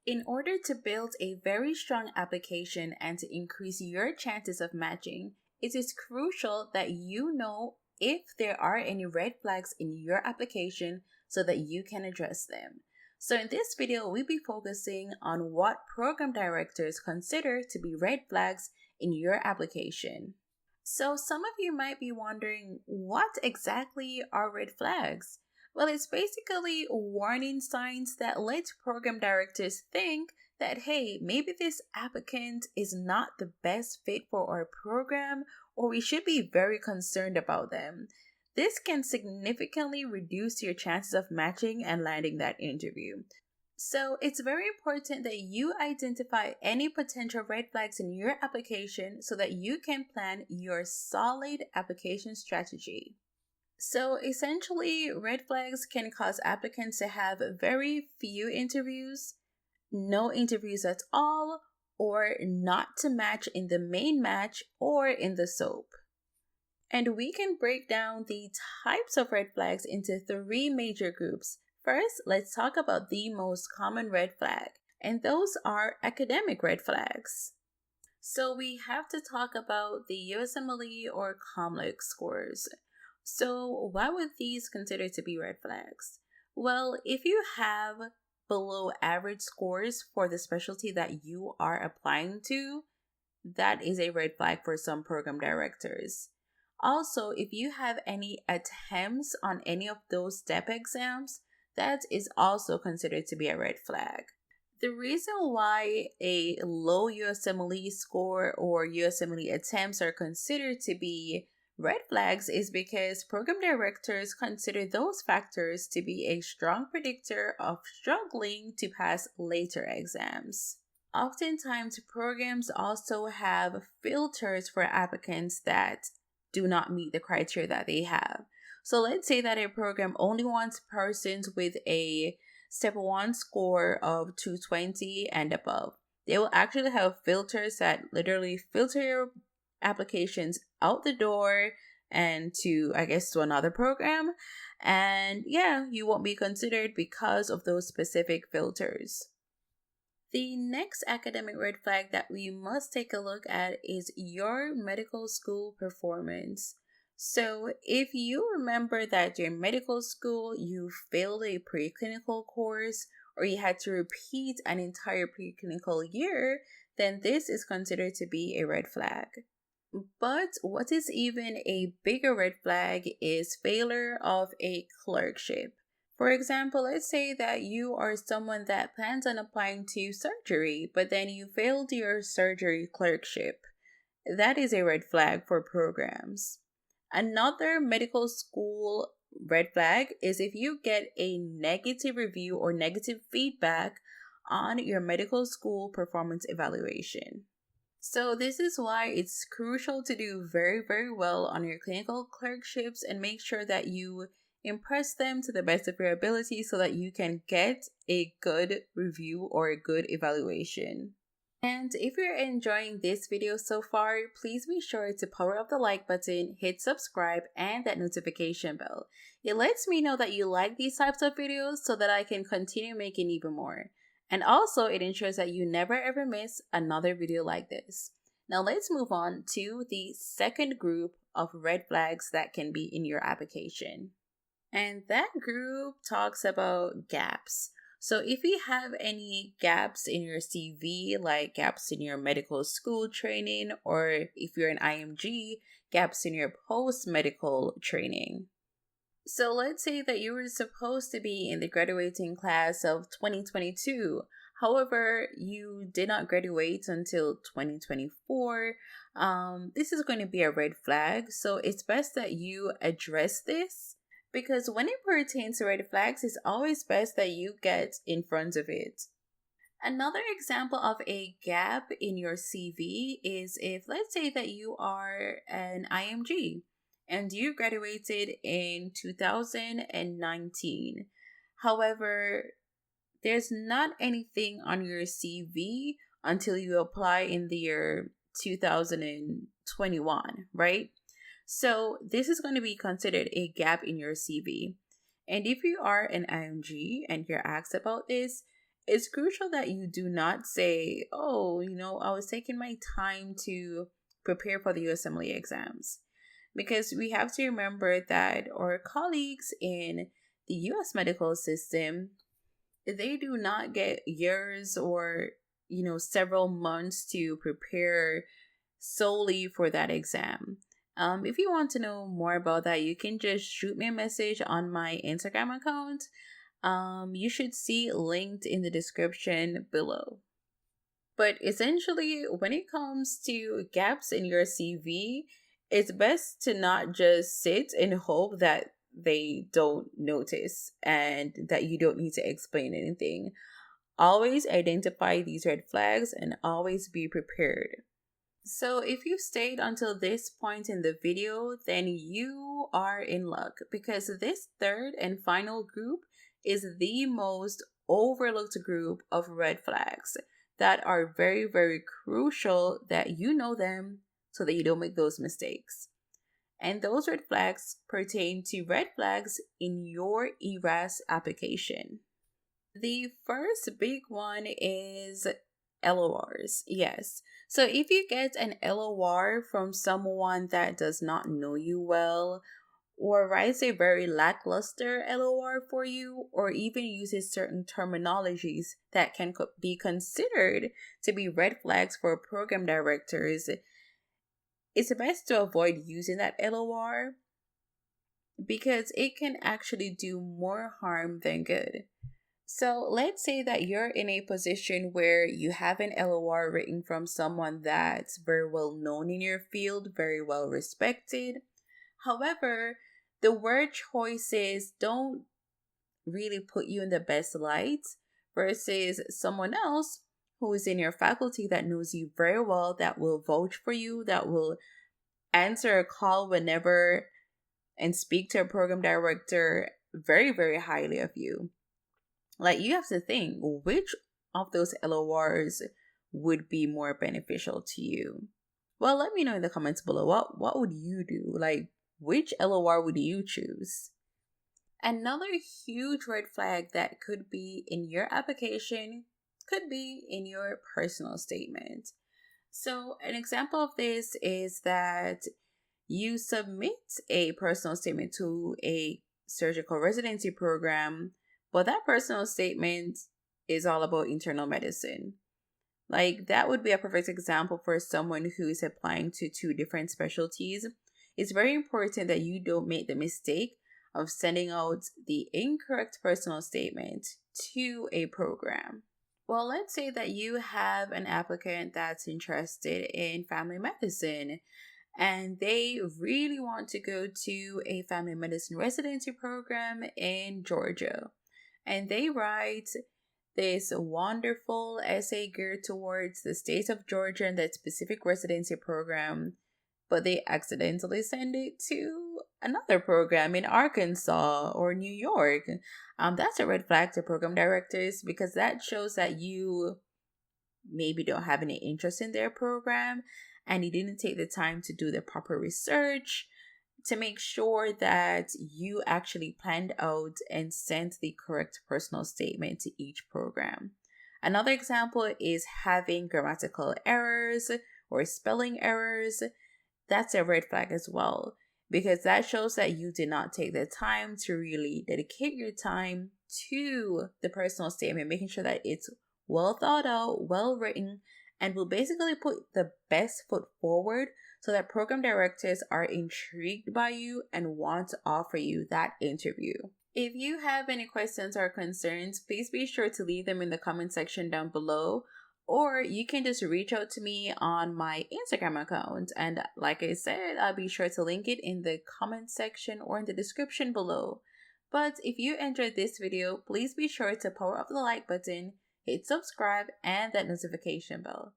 In order to build a very strong application and to increase your chances of matching, it is crucial that you know if there are any red flags in your application so that you can address them. So in this video, we'll be focusing on what program directors consider to be red flags in your application. So some of you might be wondering, what exactly are red flags? Well, it's basically warning signs that let program directors think that, hey, maybe this applicant is not the best fit for our program, or we should be very concerned about them. This can significantly reduce your chances of matching and landing that interview. So it's very important that you identify any potential red flags in your application so that you can plan your solid application strategy. So essentially, red flags can cause applicants to have very few interviews, no interviews at all, or not to match in the main match or in the SOAP. And we can break down the types of red flags into three major groups. First, let's talk about the most common red flag, and those are academic red flags. So we have to talk about the USMLE or COMLEX scores. So why would these consider to be red flags? Well, if you have below average scores for the specialty that you are applying to, that is a red flag for some program directors. Also, if you have any attempts on any of those STEP exams, that is also considered to be a red flag. The reason why a low USMLE score or USMLE attempts are considered to be red flags is because program directors consider those factors to be a strong predictor of struggling to pass later exams. Oftentimes, programs also have filters for applicants that do not meet the criteria that they have. So let's say that a program only wants persons with a Step 1 score of 220 and above. They will actually have filters that literally filter your applications out the door and to another program. And yeah, you won't be considered because of those specific filters. The next academic red flag that we must take a look at is your medical school performance. So if you remember that during medical school you failed a preclinical course or you had to repeat an entire preclinical year, then this is considered to be a red flag. But what is even a bigger red flag is failure of a clerkship. For example, let's say that you are someone that plans on applying to surgery, but then you failed your surgery clerkship. That is a red flag for programs. Another medical school red flag is if you get a negative review or negative feedback on your medical school performance evaluation. So this is why it's crucial to do very, very well on your clinical clerkships and make sure that you impress them to the best of your ability so that you can get a good review or a good evaluation. And if you're enjoying this video so far, please be sure to power up the like button, hit subscribe, and that notification bell. It lets me know that you like these types of videos so that I can continue making even more. And also, it ensures that you never ever miss another video like this. Now let's move on to the second group of red flags that can be in your application. And that group talks about gaps. So if you have any gaps in your CV, like gaps in your medical school training, or if you're an IMG, gaps in your post-medical training. So let's say that you were supposed to be in the graduating class of 2022. However, you did not graduate until 2024. This is going to be a red flag. So it's best that you address this, because when it pertains to red flags, it's always best that you get in front of it. Another example of a gap in your CV is if, let's say that you are an IMG and you graduated in 2019. However, there's not anything on your CV until you apply in the year 2021, right? So this is going to be considered a gap in your CV. And if you are an IMG and you're asked about this, It's crucial that you do not say, oh, I was taking my time to prepare for the USMLE exams. Because we have to remember that our colleagues in the US medical system, they do not get years or, several months to prepare solely for that exam. If you want to know more about that, you can just shoot me a message on my Instagram account. You should see linked in the description below. But essentially, when it comes to gaps in your CV, it's best to not just sit and hope that they don't notice and that you don't need to explain anything. Always identify these red flags and always be prepared. So if you stayed until this point in the video, then you are in luck, because this third and final group is the most overlooked group of red flags that are very, very crucial that you know them so that you don't make those mistakes. And those red flags pertain to red flags in your ERAS application. The first big one is LORs. Yes. So if you get an LOR from someone that does not know you well, or writes a very lackluster LOR for you, or even uses certain terminologies that can be considered to be red flags for program directors, it's best to avoid using that LOR because it can actually do more harm than good. So let's say that you're in a position where you have an LOR written from someone that's very well known in your field, very well respected. However, the word choices don't really put you in the best light versus someone else who is in your faculty that knows you very well, that will vouch for you, that will answer a call whenever and speak to a program director very, very highly of you. Like, you have to think, which of those LORs would be more beneficial to you? Well, let me know in the comments below. What would you do? Like, which LOR would you choose? Another huge red flag that could be in your application could be in your personal statement. So an example of this is that you submit a personal statement to a surgical residency program, but that personal statement is all about internal medicine. Like, that would be a perfect example for someone who is applying to 2 different specialties. It's very important that you don't make the mistake of sending out the incorrect personal statement to a program. Well, let's say that you have an applicant that's interested in family medicine and they really want to go to a family medicine residency program in Georgia. And they write this wonderful essay geared towards the state of Georgia and that specific residency program, but they accidentally send it to another program in Arkansas or New York. That's a red flag to program directors because that shows that you maybe don't have any interest in their program and you didn't take the time to do the proper research to make sure that you actually planned out and sent the correct personal statement to each program. Another example is having grammatical errors or spelling errors. That's a red flag as well, because that shows that you did not take the time to really dedicate your time to the personal statement, making sure that it's well thought out, well written, and will basically put the best foot forward so that program directors are intrigued by you and want to offer you that interview. If you have any questions or concerns, please be sure to leave them in the comment section down below, or you can just reach out to me on my Instagram account. And like I said, I'll be sure to link it in the comment section or in the description below. But if you enjoyed this video, please be sure to power up the like button, hit subscribe, and that notification bell.